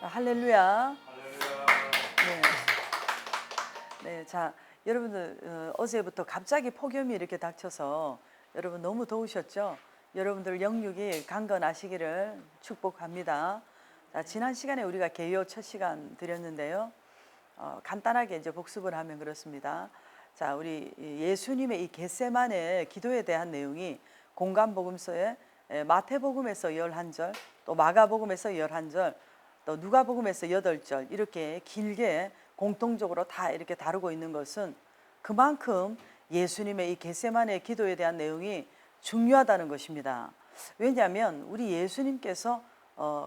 할렐루야. 할렐루야. 네. 네. 자, 여러분들 어제부터 갑자기 폭염이 이렇게 닥쳐서 여러분 너무 더우셨죠? 여러분들 영육이 강건하시기를 축복합니다. 자, 지난 시간에 우리가 개요 첫 시간 드렸는데요. 간단하게 이제 복습을 하면 그렇습니다. 자, 우리 예수님의 이 겟세마네 기도에 대한 내용이 공간복음서에 마태복음에서 11절, 또 마가복음에서 11절, 또 누가복음에서 8절 이렇게 길게 공통적으로 다 이렇게 다루고 있는 것은 그만큼 예수님의 이 겟세마네 기도에 대한 내용이 중요하다는 것입니다. 왜냐하면 우리 예수님께서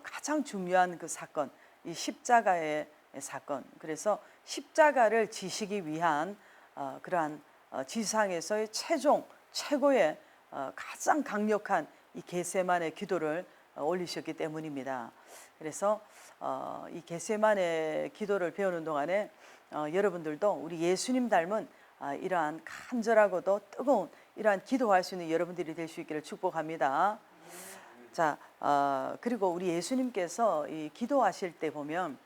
가장 중요한 그 사건, 이 십자가의 사건, 그래서 십자가를 지시기 위한 그러한 지상에서의 최고의 가장 강력한 이 겟세마네 기도를 올리셨기 때문입니다. 그래서 이 겟세마네 기도를 배우는 동안에 여러분들도 우리 예수님 닮은 이러한 간절하고도 뜨거운 이러한 기도할 수 있는 여러분들이 될 수 있기를 축복합니다. 자, 그리고 우리 예수님께서 이 기도하실 때 보면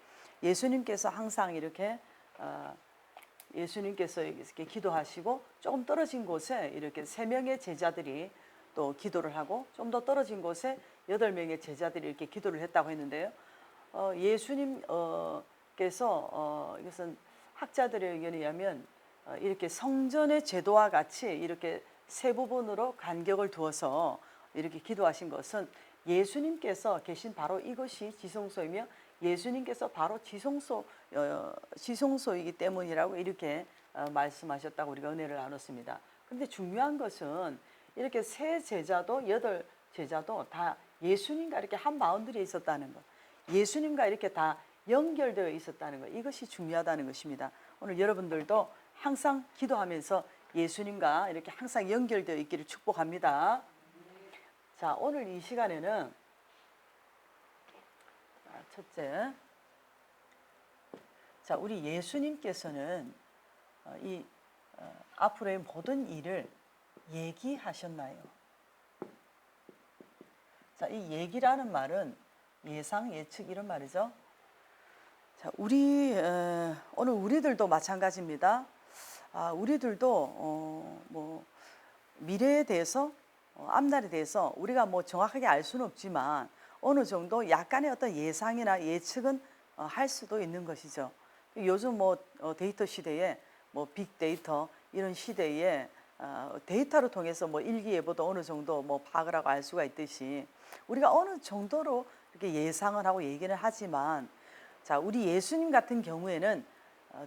예수님께서 항상 이렇게 예수님께서 이렇게 기도하시고 조금 떨어진 곳에 이렇게 3명의 제자들이 또 기도를 하고 좀 더 떨어진 곳에 8명의 제자들이 이렇게 기도를 했다고 했는데요. 예수님께서 이것은 학자들의 의견에 의하면 이렇게 성전의 제도와 같이 이렇게 세 부분으로 간격을 두어서 이렇게 기도하신 것은 예수님께서 계신 바로 이것이 지성소이며 예수님께서 바로 지성소이기 때문이라고 이렇게 말씀하셨다고 우리가 은혜를 나눴습니다. 그런데 중요한 것은 이렇게 세 제자도 8제자도 다 예수님과 이렇게 한 바운드리에 있었다는 것, 예수님과 이렇게 다 연결되어 있었다는 것, 이것이 중요하다는 것입니다. 오늘 여러분들도 항상 기도하면서 예수님과 이렇게 항상 연결되어 있기를 축복합니다. 자, 오늘 이 시간에는 첫째, 자, 우리 예수님께서는 앞으로의 모든 일을 얘기하셨나요? 자, 이 얘기라는 말은 예상, 예측 이런 말이죠. 자, 오늘 우리들도 마찬가지입니다. 우리들도 뭐 미래에 대해서 앞날에 대해서 우리가 뭐 정확하게 알 수는 없지만 어느 정도 약간의 어떤 예상이나 예측은 할 수도 있는 것이죠. 요즘 뭐 데이터 시대에 뭐 빅데이터 이런 시대에 데이터를 통해서 뭐 일기예보도 어느 정도 뭐 파악을 하고 알 수가 있듯이 우리가 어느 정도로 이렇게 예상을 하고 얘기를 하지만, 자, 우리 예수님 같은 경우에는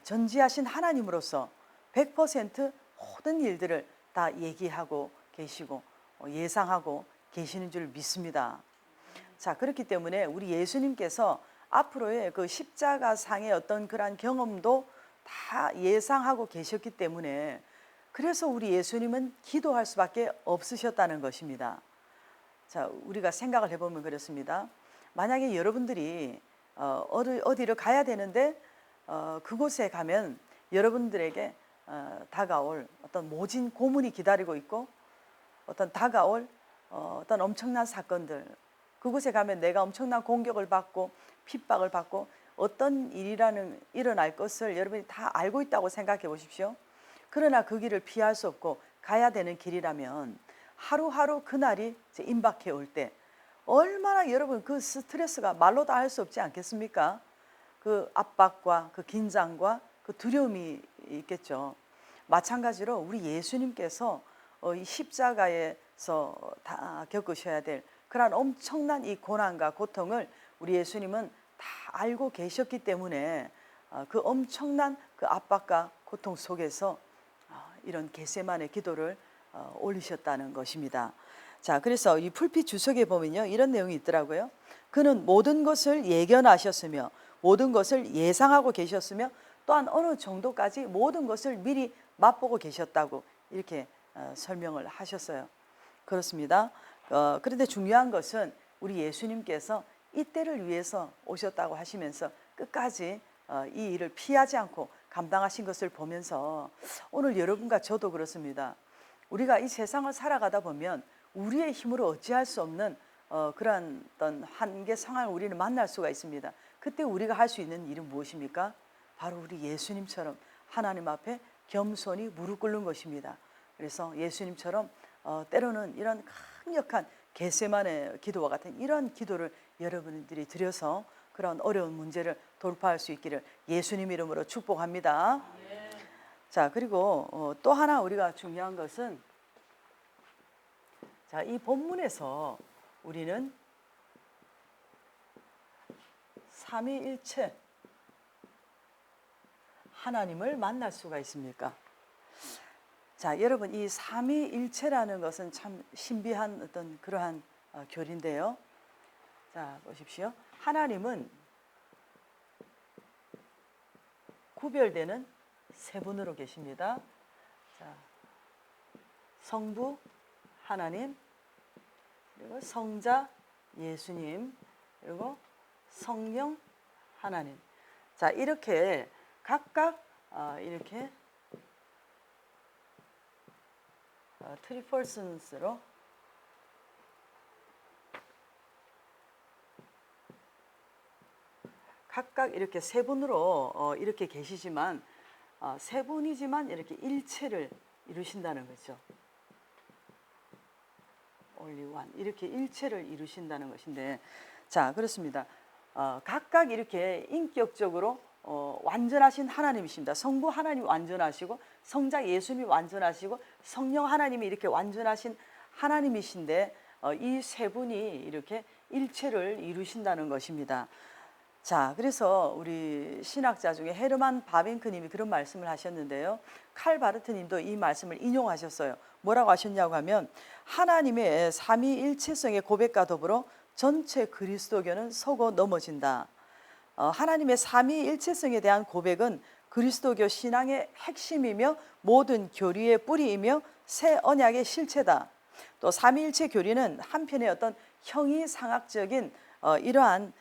전지하신 하나님으로서 100% 모든 일들을 다 얘기하고 계시고 예상하고 계시는 줄 믿습니다. 자, 그렇기 때문에 우리 예수님께서 앞으로의 그 십자가상의 어떤 그러한 경험도 다 예상하고 계셨기 때문에 그래서 우리 예수님은 기도할 수밖에 없으셨다는 것입니다. 자, 우리가 생각을 해보면 그렇습니다. 만약에 여러분들이 어디를 가야 되는데 그곳에 가면 여러분들에게 다가올 어떤 모진 고문이 기다리고 있고 어떤 다가올 어떤 엄청난 사건들, 그곳에 가면 내가 엄청난 공격을 받고 핍박을 받고 어떤 일어날 것을 여러분이 다 알고 있다고 생각해 보십시오. 그러나 그 길을 피할 수 없고 가야 되는 길이라면 하루하루 그날이 임박해 올 때 얼마나 여러분 그 스트레스가 말로 다 할 수 없지 않겠습니까? 그 압박과 그 긴장과 그 두려움이 있겠죠. 마찬가지로 우리 예수님께서 이 십자가에서 다 겪으셔야 될 그런 엄청난 이 고난과 고통을 우리 예수님은 다 알고 계셨기 때문에 그 엄청난 그 압박과 고통 속에서 이런 겟세마네 기도를 올리셨다는 것입니다. 자, 그래서 이 풀빛 주석에 보면요, 이런 내용이 있더라고요. 그는 모든 것을 예견하셨으며 모든 것을 예상하고 계셨으며 또한 어느 정도까지 모든 것을 미리 맛보고 계셨다고 이렇게 설명을 하셨어요. 그렇습니다. 그런데 중요한 것은 우리 예수님께서 이때를 위해서 오셨다고 하시면서 끝까지 이 일을 피하지 않고 감당하신 것을 보면서 오늘 여러분과 저도 그렇습니다. 우리가 이 세상을 살아가다 보면 우리의 힘으로 어찌할 수 없는 그러한 어떤 한계 상황을 우리는 만날 수가 있습니다. 그때 우리가 할 수 있는 일은 무엇입니까? 바로 우리 예수님처럼 하나님 앞에 겸손히 무릎 꿇는 것입니다. 그래서 예수님처럼 때로는 이런 강력한 겟세마네 기도와 같은 이런 기도를 여러분들이 드려서 그런 어려운 문제를 돌파할 수 있기를 예수님 이름으로 축복합니다. 자, 그리고 또 하나 우리가 중요한 것은, 자, 이 본문에서 우리는 삼위일체 하나님을 만날 수가 있습니까? 자, 여러분, 이 삼위일체라는 것은 참 신비한 어떤 그러한 교리인데요. 자, 보십시오. 하나님은 구별되는 세 분으로 계십니다. 자, 성부 하나님, 그리고 성자 예수님, 그리고 성령 하나님. 자, 이렇게 각각 이렇게 트리퍼슨스로 각각 이렇게 세 분으로 이렇게 계시지만 세 분이지만 이렇게 일체를 이루신다는 거죠. only one. 이렇게 일체를 이루신다는 것인데, 자, 그렇습니다. 각각 이렇게 인격적으로 완전하신 하나님이십니다. 성부 하나님 완전하시고, 성자 예수님이 완전하시고, 성령 하나님이 이렇게 완전하신 하나님이신데, 이 세 분이 이렇게 일체를 이루신다는 것입니다. 자, 그래서 우리 신학자 중에 헤르만 바빙크님이 그런 말씀을 하셨는데요. 칼 바르트님도 이 말씀을 인용하셨어요. 뭐라고 하셨냐고 하면, 하나님의 삼위일체성의 고백과 더불어 전체 그리스도교는 서고 넘어진다. 하나님의 삼위일체성에 대한 고백은 그리스도교 신앙의 핵심이며 모든 교리의 뿌리이며 새 언약의 실체다. 또 삼위일체 교리는 한편의 어떤 형이상학적인 이러한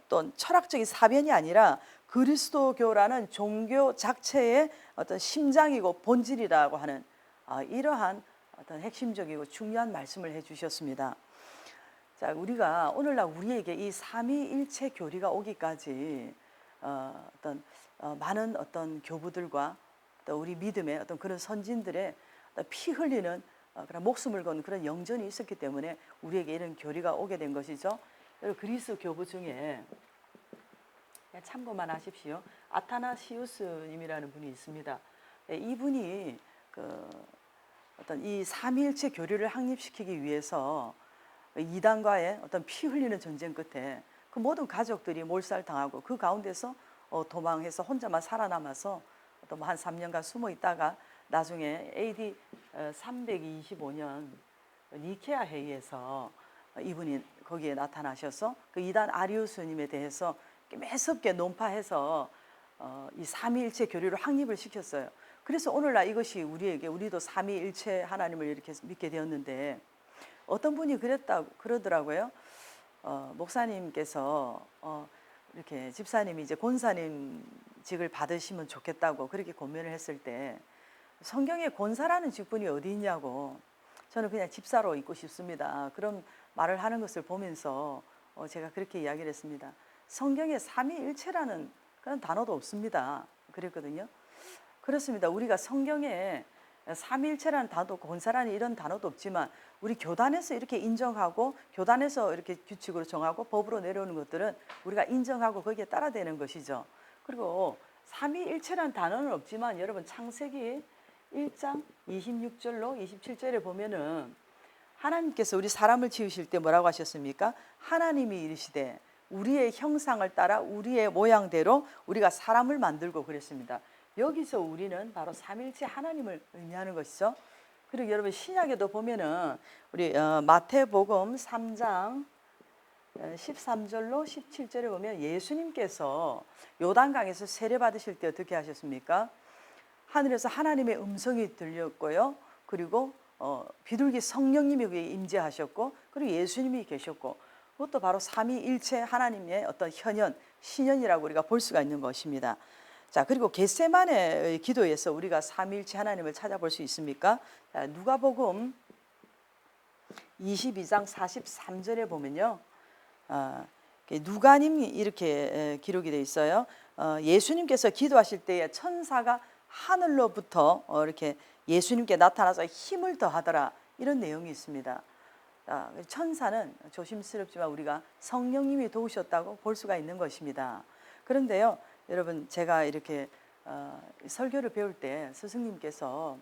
또 철학적인 사변이 아니라 그리스도교라는 종교 자체의 어떤 심장이고 본질이라고 하는 이러한 어떤 핵심적이고 중요한 말씀을 해주셨습니다. 자, 우리가 오늘날 우리에게 이 삼위일체 교리가 오기까지 어떤 많은 어떤 교부들과 또 우리 믿음의 어떤 그런 선진들의 피 흘리는 그런 목숨을 건 그런 영전이 있었기 때문에 우리에게 이런 교리가 오게 된 것이죠. 그리스 교부 중에 참고만 하십시오. 아타나시우스님이라는 분이 있습니다. 이분이 어떤 이 삼위일체 교리를 확립시키기 위해서 이단과의 어떤 피 흘리는 전쟁 끝에 그 모든 가족들이 몰살당하고 그 가운데서 도망해서 혼자만 살아남아서 또 한 3년간 숨어 있다가 나중에 AD 325년 니케아 회의에서 이분이 거기에 나타나셔서 그 이단 아리우스님에 대해서 매섭게 논파해서 이 삼위일체 교리를 확립을 시켰어요. 그래서 오늘날 이것이 우리도 삼위일체 하나님을 이렇게 믿게 되었는데, 어떤 분이 그러더라고요. 목사님께서 이렇게 집사님이 이제 권사님직을 받으시면 좋겠다고 그렇게 고민을 했을 때, 성경에 권사라는 직분이 어디 있냐고, 저는 그냥 집사로 있고 싶습니다. 그런 말을 하는 것을 보면서 제가 그렇게 이야기를 했습니다. 성경에 삼위일체라는 그런 단어도 없습니다. 그랬거든요. 그렇습니다. 우리가 성경에 삼위일체라는 단어도 없고 권사라는 이런 단어도 없지만 우리 교단에서 이렇게 인정하고 교단에서 이렇게 규칙으로 정하고 법으로 내려오는 것들은 우리가 인정하고 거기에 따라되는 것이죠. 그리고 삼위일체라는 단어는 없지만 여러분 창세기 1장 26절로 27절에 보면은 하나님께서 우리 사람을 지으실 때 뭐라고 하셨습니까? 하나님이 이르시되 우리의 형상을 따라 우리의 모양대로 우리가 사람을 만들고 그랬습니다. 여기서 우리는 바로 삼일체 하나님을 의미하는 것이죠. 그리고 여러분 신약에도 보면은 우리 마태복음 3장 13절로 17절에 보면 예수님께서 요단강에서 세례 받으실 때 어떻게 하셨습니까? 하늘에서 하나님의 음성이 들렸고요. 그리고 비둘기 성령님이 그에 임재하셨고, 그리고 예수님이 계셨고, 그것도 바로 삼위일체 하나님의 어떤 현현, 신현이라고 우리가 볼 수가 있는 것입니다. 자, 그리고 겟세마네의 기도에서 우리가 삼위일체 하나님을 찾아볼 수 있습니까? 자, 누가복음 22장 43절에 보면요. 누가님이 이렇게 기록이 되어 있어요. 예수님께서 기도하실 때에 천사가 하늘로부터 이렇게 예수님께 나타나서 힘을 더하더라, 이런 내용이 있습니다. 천사는 조심스럽지만 우리가 성령님이 도우셨다고 볼 수가 있는 것입니다. 그런데요, 여러분, 제가 이렇게 설교를 배울 때 스승님께서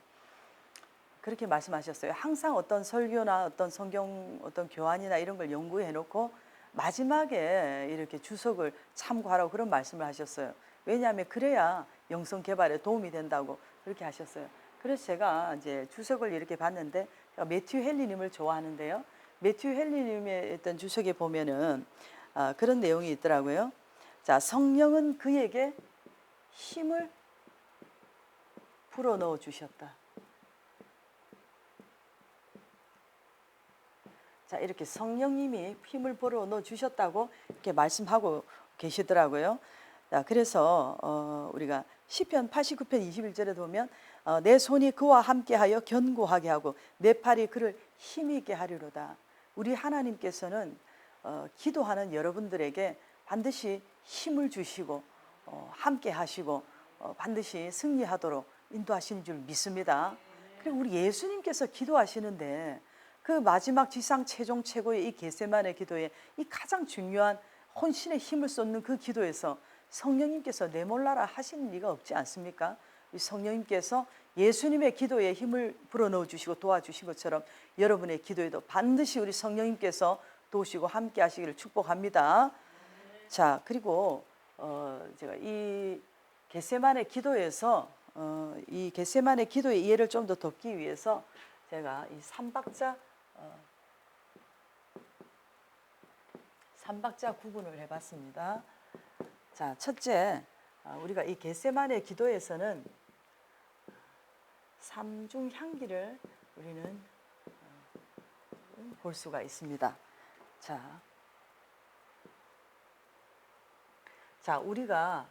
그렇게 말씀하셨어요. 항상 어떤 설교나 어떤 성경 어떤 교환이나 이런 걸 연구해 놓고 마지막에 이렇게 주석을 참고하라고 그런 말씀을 하셨어요. 왜냐하면 그래야 영성 개발에 도움이 된다고 그렇게 하셨어요. 그래서 제가 이제 주석을 이렇게 봤는데, 제가 매튜 헨리님을 좋아하는데요. 매튜 헨리님의 어떤 주석에 보면은 그런 내용이 있더라고요. 자, 성령은 그에게 힘을 불어넣어 주셨다. 자, 이렇게 성령님이 힘을 불어넣어 주셨다고 이렇게 말씀하고 계시더라고요. 자, 그래서 우리가 시편 89편 21절에 보면 내 손이 그와 함께하여 견고하게 하고 내 팔이 그를 힘있게 하리로다. 우리 하나님께서는 기도하는 여러분들에게 반드시 힘을 주시고 함께 하시고 반드시 승리하도록 인도하시는 줄 믿습니다. 그리고 우리 예수님께서 기도하시는데 그 마지막 지상 최종 최고의 이 겟세마네 기도에 이 가장 중요한 혼신의 힘을 쏟는 그 기도에서 성령님께서 내몰라라 하시는 리가 없지 않습니까? 이 성령님께서 예수님의 기도에 힘을 불어넣어 주시고 도와주신 것처럼 여러분의 기도에도 반드시 우리 성령님께서 도우시고 함께 하시기를 축복합니다. 자, 그리고 제가 이 겟세마네 기도에서 이 겟세마네 기도의 이해를 좀 더 돕기 위해서 제가 이 삼박자 구분을 해봤습니다. 자, 첫째, 우리가 이 겟세마네 기도에서는 삼중 향기를 우리는 볼 수가 있습니다. 자, 우리가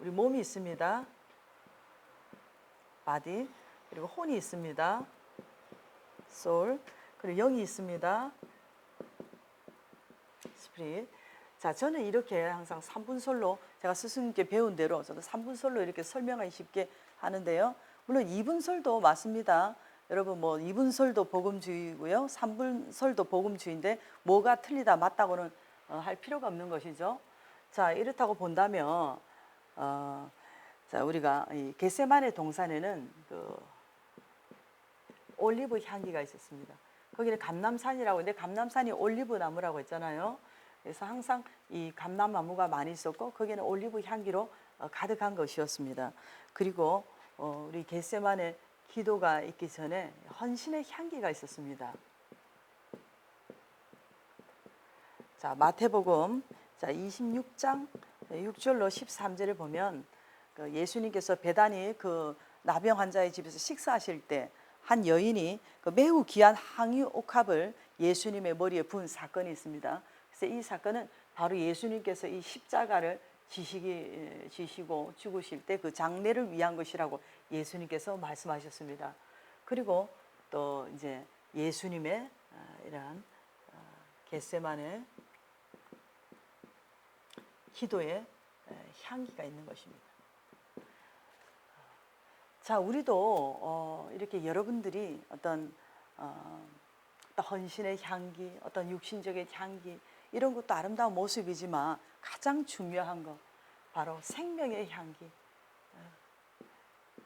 우리 몸이 있습니다. 바디, 그리고 혼이 있습니다. 소울, 그리고 영이 있습니다. 스피릿. 자, 저는 이렇게 항상 3분설로 제가 스승님께 배운 대로 저도 3분설로 이렇게 설명하기 쉽게 하는데요. 물론 2분설도 맞습니다. 여러분, 뭐 2분설도 복음주의고요, 3분설도 복음주의인데 뭐가 틀리다 맞다고는 할 필요가 없는 것이죠. 자, 이렇다고 본다면 자, 우리가 이 겟세마네 동산에는 그 올리브 향기가 있었습니다. 거기는 감람산이라고 했는데 감람산이 올리브 나무라고 했잖아요. 그래서 항상 이 감람나무가 많이 있었고 거기는 올리브 향기로 가득한 것이었습니다. 그리고 우리 겟세마네 기도가 있기 전에 헌신의 향기가 있었습니다. 자, 마태복음 26장 6절로 13절을 보면 예수님께서 베다니 그 나병 환자의 집에서 식사하실 때 한 여인이 매우 귀한 항유 옥합을 예수님의 머리에 부은 사건이 있습니다. 그래서 이 사건은 바로 예수님께서 이 십자가를 지시고 죽으실 때 그 장례를 위한 것이라고 예수님께서 말씀하셨습니다. 그리고 또 이제 예수님의 이러한 겟세마네 기도에 향기가 있는 것입니다. 자, 우리도 이렇게 여러분들이 어떤 헌신의 향기, 어떤 육신적인 향기, 이런 것도 아름다운 모습이지만 가장 중요한 것 바로 생명의 향기,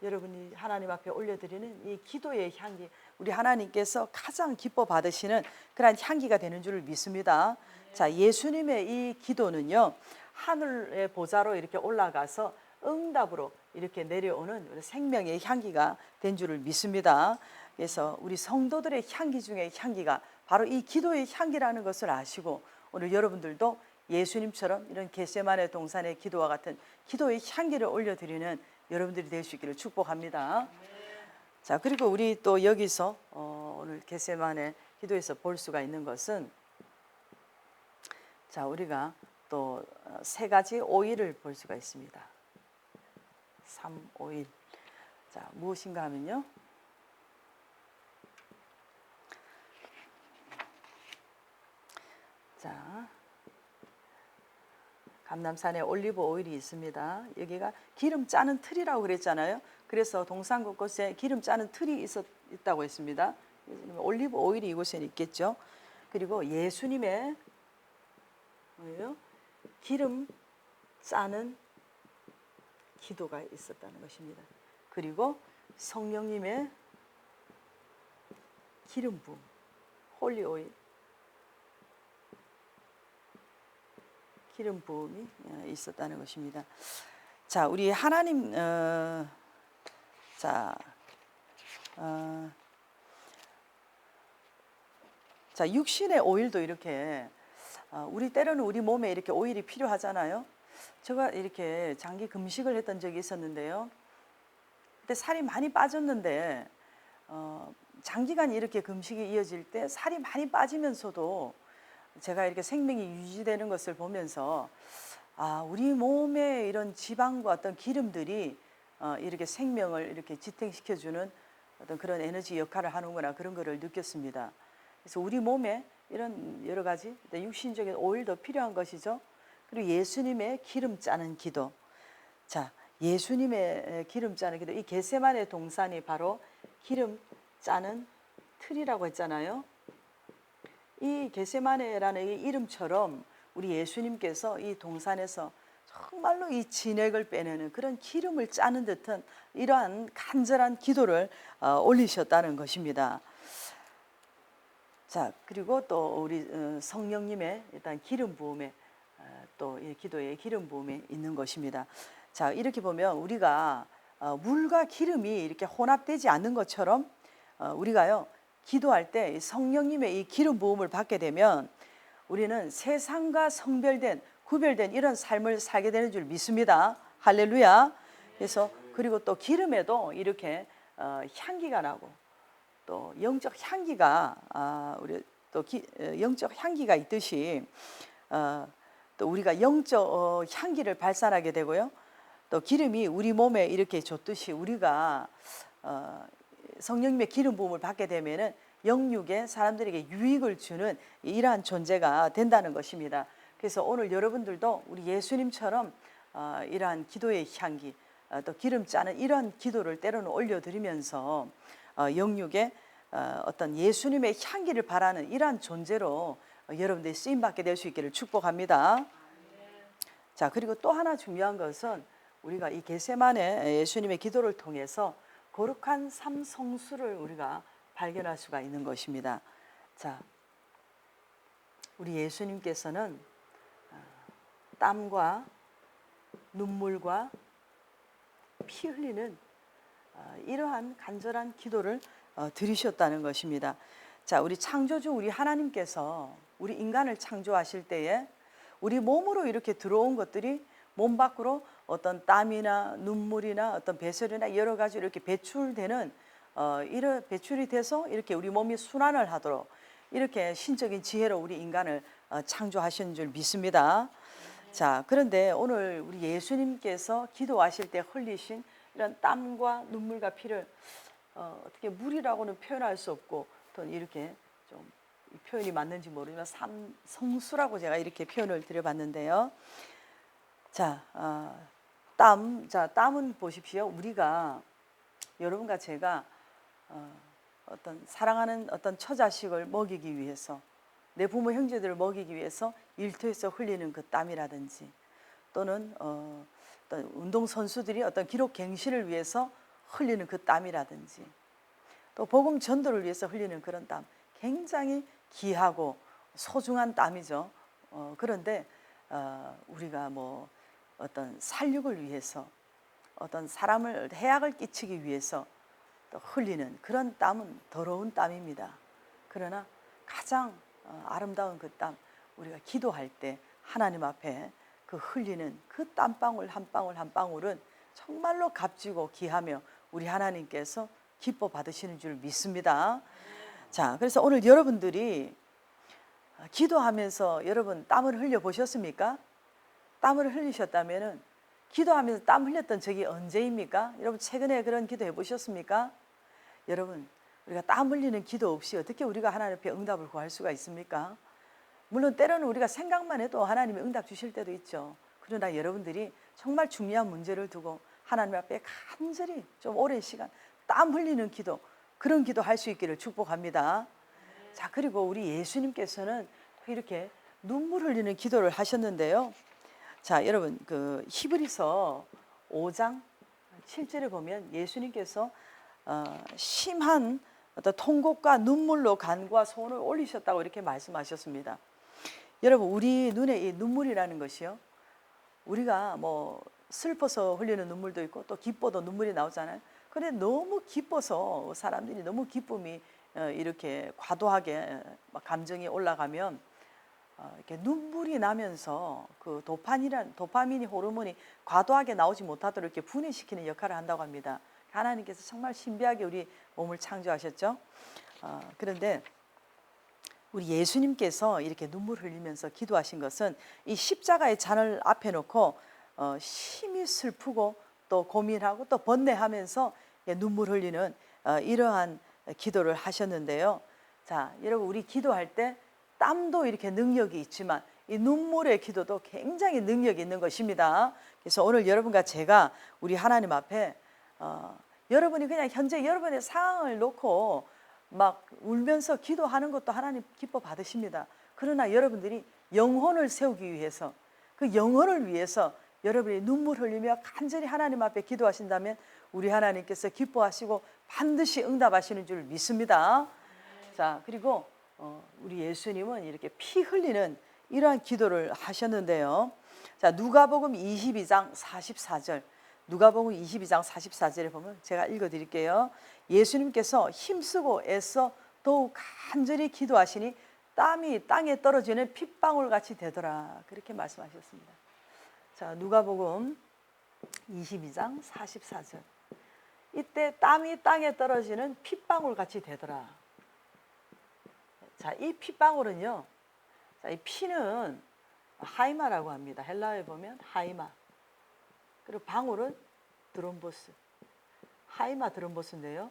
여러분이 하나님 앞에 올려드리는 이 기도의 향기, 우리 하나님께서 가장 기뻐 받으시는 그런 향기가 되는 줄 믿습니다. 자, 예수님의 이 기도는요, 하늘의 보좌로 이렇게 올라가서 응답으로 이렇게 내려오는 생명의 향기가 된 줄을 믿습니다. 그래서 우리 성도들의 향기 중에 향기가 바로 이 기도의 향기라는 것을 아시고 오늘 여러분들도 예수님처럼 이런 겟세마네 동산의 기도와 같은 기도의 향기를 올려드리는 여러분들이 될 수 있기를 축복합니다. 자, 그리고 우리 또 여기서 오늘 겟세마네 기도에서 볼 수가 있는 것은, 자, 우리가 또 세 가지 오일을 볼 수가 있습니다. 3오일. 자, 무엇인가 하면요, 자, 감람산에 올리브 오일이 있습니다. 여기가 기름 짜는 틀이라고 그랬잖아요. 그래서 동산 곳곳에 기름 짜는 틀이 있다고 했습니다. 올리브 오일이 이곳에 있겠죠. 그리고 예수님의 뭐예요? 기름 짜는 기도가 있었다는 것입니다. 그리고 성령님의 기름 부음, 홀리 오일, 기름 부음이 있었다는 것입니다. 자, 우리 하나님 자, 육신의 오일도 이렇게 우리 때로는 우리 몸에 이렇게 오일이 필요하잖아요. 제가 이렇게 장기 금식을 했던 적이 있었는데요. 그때 살이 많이 빠졌는데 장기간 이렇게 금식이 이어질 때 살이 많이 빠지면서도 제가 이렇게 생명이 유지되는 것을 보면서 우리 몸에 이런 지방과 어떤 기름들이 이렇게 생명을 이렇게 지탱시켜주는 어떤 그런 에너지 역할을 하는구나, 그런 거를 느꼈습니다. 그래서 우리 몸에 이런 여러 가지 육신적인 오일도 필요한 것이죠. 그리고 예수님의 기름 짜는 기도. 자, 예수님의 기름 짜는 기도. 이 겟세마네 동산이 바로 기름 짜는 틀이라고 했잖아요. 이 겟세마네라는 이 이름처럼 우리 예수님께서 이 동산에서 정말로 이 진액을 빼내는 그런 기름을 짜는 듯한 이러한 간절한 기도를 올리셨다는 것입니다. 자, 그리고 또 우리 성령님의 일단 기름 부음에 또 이 기도의 기름 부음이 있는 것입니다. 자, 이렇게 보면 우리가 물과 기름이 이렇게 혼합되지 않는 것처럼 우리가요 기도할 때 성령님의 이 기름 부음을 받게 되면 우리는 세상과 성별된 구별된 이런 삶을 살게 되는 줄 믿습니다. 할렐루야. 그래서 그리고 또 기름에도 이렇게 향기가 나고 또 영적 향기가 우리 또 영적 향기가 있듯이 또 우리가 영적 향기를 발산하게 되고요. 또 기름이 우리 몸에 이렇게 줬듯이 우리가 성령님의 기름 부음을 받게 되면은 영육에 사람들에게 유익을 주는 이러한 존재가 된다는 것입니다. 그래서 오늘 여러분들도 우리 예수님처럼 이러한 기도의 향기, 또 기름 짜는 이러한 기도를 때로는 올려드리면서 영육에 어떤 예수님의 향기를 바라는 이러한 존재로 여러분들이 쓰임받게 될 수 있기를 축복합니다. 자, 그리고 또 하나 중요한 것은 우리가 이 겟세마네 예수님의 기도를 통해서 거룩한 삶 성수를 우리가 발견할 수가 있는 것입니다. 자, 우리 예수님께서는 땀과 눈물과 피 흘리는 이러한 간절한 기도를 드리셨다는 것입니다. 자, 우리 창조주 우리 하나님께서 우리 인간을 창조하실 때에 우리 몸으로 이렇게 들어온 것들이 몸 밖으로 어떤 땀이나 눈물이나 어떤 배설이나 여러 가지 이렇게 배출되는 이런 배출이 돼서 이렇게 우리 몸이 순환을 하도록 이렇게 신적인 지혜로 우리 인간을 창조하신 줄 믿습니다. 자, 그런데 오늘 우리 예수님께서 기도하실 때 흘리신 이런 땀과 눈물과 피를 어떻게 물이라고는 표현할 수 없고 또 이렇게 좀 표현이 맞는지 모르지만 성수라고 제가 이렇게 표현을 드려봤는데요. 자, 땀은 보십시오. 우리가 여러분과 제가 어떤 사랑하는 어떤 처자식을 먹이기 위해서 내 부모 형제들을 먹이기 위해서 일터에서 흘리는 그 땀이라든지 또는 어떤 운동 선수들이 어떤 기록 갱신을 위해서 흘리는 그 땀이라든지 또 복음 전도를 위해서 흘리는 그런 땀, 굉장히 귀하고 소중한 땀이죠. 그런데 우리가 뭐 어떤 살육을 위해서 어떤 사람을 해악을 끼치기 위해서 또 흘리는 그런 땀은 더러운 땀입니다. 그러나 가장 아름다운 그 땀, 우리가 기도할 때 하나님 앞에 그 흘리는 그 땀방울 한 방울 한 방울은 정말로 값지고 귀하며 우리 하나님께서 기뻐 받으시는 줄 믿습니다. 자, 그래서 오늘 여러분들이 기도하면서 여러분 땀을 흘려 보셨습니까? 땀을 흘리셨다면은 기도하면서 땀 흘렸던 적이 언제입니까? 여러분 최근에 그런 기도 해보셨습니까? 여러분 우리가 땀 흘리는 기도 없이 어떻게 우리가 하나님 앞에 응답을 구할 수가 있습니까? 물론 때로는 우리가 생각만 해도 하나님이 응답 주실 때도 있죠. 그러나 여러분들이 정말 중요한 문제를 두고 하나님 앞에 간절히 좀 오랜 시간 땀 흘리는 기도, 그런 기도 할 수 있기를 축복합니다. 자, 그리고 우리 예수님께서는 이렇게 눈물 흘리는 기도를 하셨는데요. 자, 여러분 그 히브리서 5장 7절에 보면 예수님께서 심한 어떤 통곡과 눈물로 간구와 소원을 올리셨다고 이렇게 말씀하셨습니다. 여러분, 우리 눈에 이 눈물이라는 것이요, 우리가 뭐 슬퍼서 흘리는 눈물도 있고 또 기뻐도 눈물이 나오잖아요. 그런데 너무 기뻐서 사람들이 너무 기쁨이 이렇게 과도하게 막 감정이 올라가면 이렇게 눈물이 나면서 그 도파민이 호르몬이 과도하게 나오지 못하도록 이렇게 분해시키는 역할을 한다고 합니다. 하나님께서 정말 신비하게 우리 몸을 창조하셨죠. 그런데 우리 예수님께서 이렇게 눈물 흘리면서 기도하신 것은 이 십자가의 잔을 앞에 놓고 심히 슬프고 또 고민하고 또 번뇌하면서 눈물 흘리는 이러한 기도를 하셨는데요. 자, 여러분, 우리 기도할 때 땀도 이렇게 능력이 있지만 이 눈물의 기도도 굉장히 능력이 있는 것입니다. 그래서 오늘 여러분과 제가 우리 하나님 앞에 여러분이 그냥 현재 여러분의 상황을 놓고 막 울면서 기도하는 것도 하나님 기뻐 받으십니다. 그러나 여러분들이 영혼을 세우기 위해서, 그 영혼을 위해서 여러분이 눈물 흘리며 간절히 하나님 앞에 기도하신다면 우리 하나님께서 기뻐하시고 반드시 응답하시는 줄 믿습니다. 자, 그리고 우리 예수님은 이렇게 피 흘리는 이러한 기도를 하셨는데요. 자, 누가복음 22장 44절. 누가복음 22장 44절에 보면 제가 읽어 드릴게요. 예수님께서 힘쓰고 애써 더욱 간절히 기도하시니 땀이 땅에 떨어지는 핏방울 같이 되더라. 그렇게 말씀하셨습니다. 자, 누가복음 22장 44절. 이때 땀이 땅에 떨어지는 핏방울 같이 되더라. 자, 이 핏방울은요, 자, 이 피는 하이마라고 합니다. 헬라어에 보면 하이마. 그리고 방울은 드롬보스. 하이마 드롬보스인데요.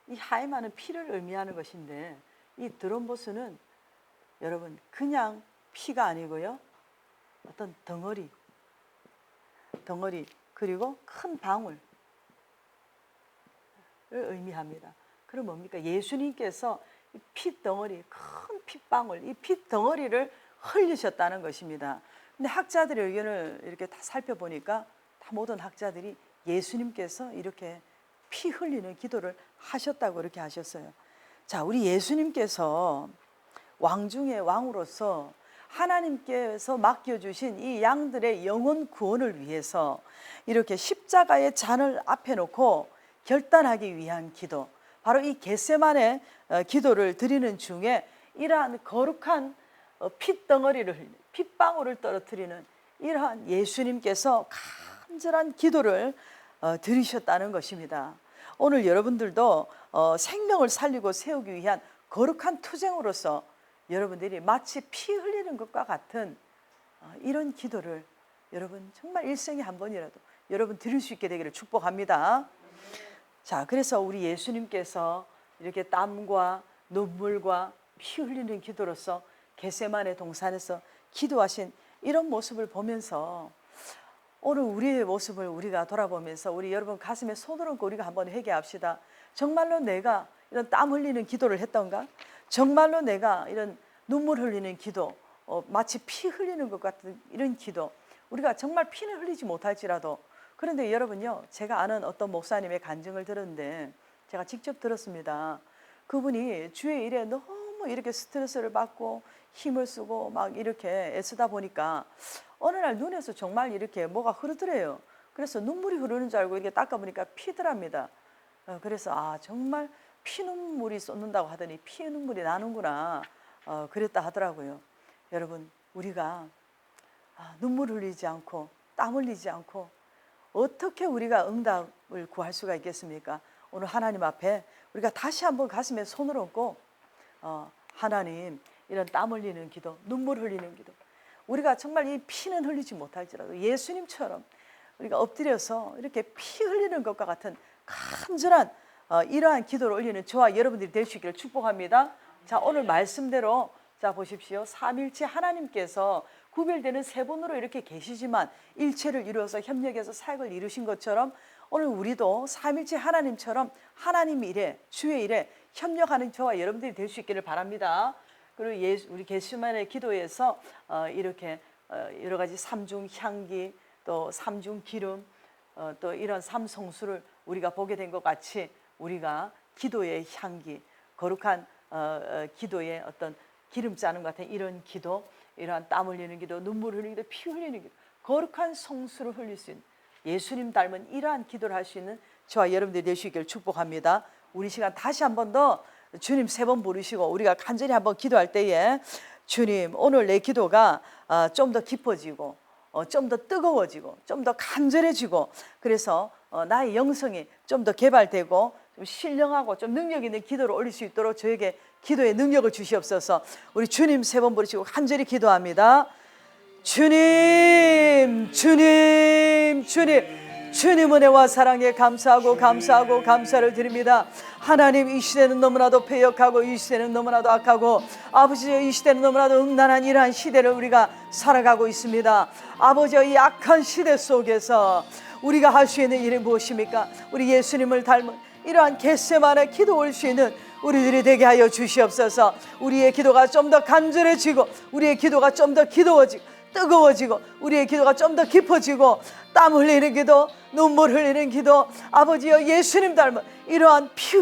이 하이마는 피를 의미하는 것인데 이 드롬보스는 여러분 그냥 피가 아니고요, 어떤 덩어리 그리고 큰 방울을 의미합니다. 그럼 뭡니까? 예수님께서 이 핏덩어리, 큰 핏방울, 이 핏덩어리를 흘리셨다는 것입니다. 근데 학자들의 의견을 이렇게 다 살펴보니까 다 모든 학자들이 예수님께서 이렇게 피 흘리는 기도를 하셨다고 이렇게 하셨어요. 자, 우리 예수님께서 왕 중의 왕으로서 하나님께서 맡겨주신 이 양들의 영혼 구원을 위해서 이렇게 십자가의 잔을 앞에 놓고 결단하기 위한 기도, 바로 이 겟세마네 기도를 드리는 중에 이러한 거룩한 핏덩어리를, 핏방울을 떨어뜨리는 이러한 예수님께서 간절한 기도를 드리셨다는 것입니다. 오늘 여러분들도 생명을 살리고 세우기 위한 거룩한 투쟁으로서 여러분들이 마치 피 흘리는 것과 같은 이런 기도를 여러분 정말 일생에 한 번이라도 여러분 드릴 수 있게 되기를 축복합니다. 자, 그래서 우리 예수님께서 이렇게 땀과 눈물과 피 흘리는 기도로서 겟세마네 동산에서 기도하신 이런 모습을 보면서 오늘 우리의 모습을 우리가 돌아보면서 우리 여러분 가슴에 손을 얹고 우리가 한번 회개합시다. 정말로 내가 이런 땀 흘리는 기도를 했던가? 정말로 내가 이런 눈물 흘리는 기도, 마치 피 흘리는 것 같은 이런 기도, 우리가 정말 피는 흘리지 못할지라도, 그런데 여러분요, 제가 아는 어떤 목사님의 간증을 들었는데 제가 직접 들었습니다. 그분이 주의 일에 너무 이렇게 스트레스를 받고 힘을 쓰고 막 이렇게 애쓰다 보니까 어느 날 눈에서 정말 이렇게 뭐가 흐르더래요. 그래서 눈물이 흐르는 줄 알고 이렇게 닦아보니까 피더랍니다. 그래서 정말 피눈물이 쏟는다고 하더니 피눈물이 나는구나, 그랬다 하더라고요. 여러분, 우리가 눈물 흘리지 않고 땀 흘리지 않고 어떻게 우리가 응답을 구할 수가 있겠습니까? 오늘 하나님 앞에 우리가 다시 한번 가슴에 손을 얹고 하나님, 이런 땀 흘리는 기도, 눈물 흘리는 기도, 우리가 정말 이 피는 흘리지 못할지라도 예수님처럼 우리가 엎드려서 이렇게 피 흘리는 것과 같은 간절한 이러한 기도를 올리는 저와 여러분들이 될 수 있기를 축복합니다. 자, 오늘 말씀대로 자 보십시오. 삼일체 하나님께서 구별되는 세 분으로 이렇게 계시지만 일체를 이루어서 협력해서 사역을 이루신 것처럼 오늘 우리도 삼일체 하나님처럼 하나님 일에 주의 일에 협력하는 저와 여러분들이 될 수 있기를 바랍니다. 그리고 우리 겟세마네 기도에서 이렇게 여러 가지 삼중 향기 또 삼중 기름 또 이런 삼성수를 우리가 보게 된 것 같이 우리가 기도의 향기 거룩한 기도의 어떤 기름 짜는 것 같은 이런 기도, 이러한 땀 흘리는 기도, 눈물 흘리는 기도, 피 흘리는 기도, 거룩한 성수를 흘릴 수 있는 예수님 닮은 이러한 기도를 할 수 있는 저와 여러분들이 될 수 있기를 축복합니다. 우리 시간 다시 한 번 더 주님 3번 부르시고 우리가 간절히 한번 기도할 때에 주님 오늘 내 기도가 좀 더 깊어지고 좀 더 뜨거워지고 좀 더 간절해지고 그래서 나의 영성이 좀 더 개발되고 좀 신령하고 좀 능력 있는 기도를 올릴 수 있도록 저에게 기도의 능력을 주시옵소서. 우리 주님 3번 부르시고 간절히 기도합니다. 주님, 주님, 주님. 주님 은혜와 사랑에 감사하고 감사하고 감사를 드립니다. 하나님 이 시대는 너무나도 패역하고 이 시대는 너무나도 악하고 아버지여 이 시대는 너무나도 음란한 이러한 시대를 우리가 살아가고 있습니다. 아버지여 이 악한 시대 속에서 우리가 할 수 있는 일이 무엇입니까? 우리 예수님을 닮은 이러한 겟세마네 기도 올 수 있는 우리들이 되게 하여 주시옵소서. 우리의 기도가 좀 더 간절해지고 우리의 기도가 좀 더 뜨거워지고 우리의 기도가 좀 더 깊어지고 땀 흘리는 기도, 눈물 흘리는 기도, 아버지여 예수님 닮은 이러한 피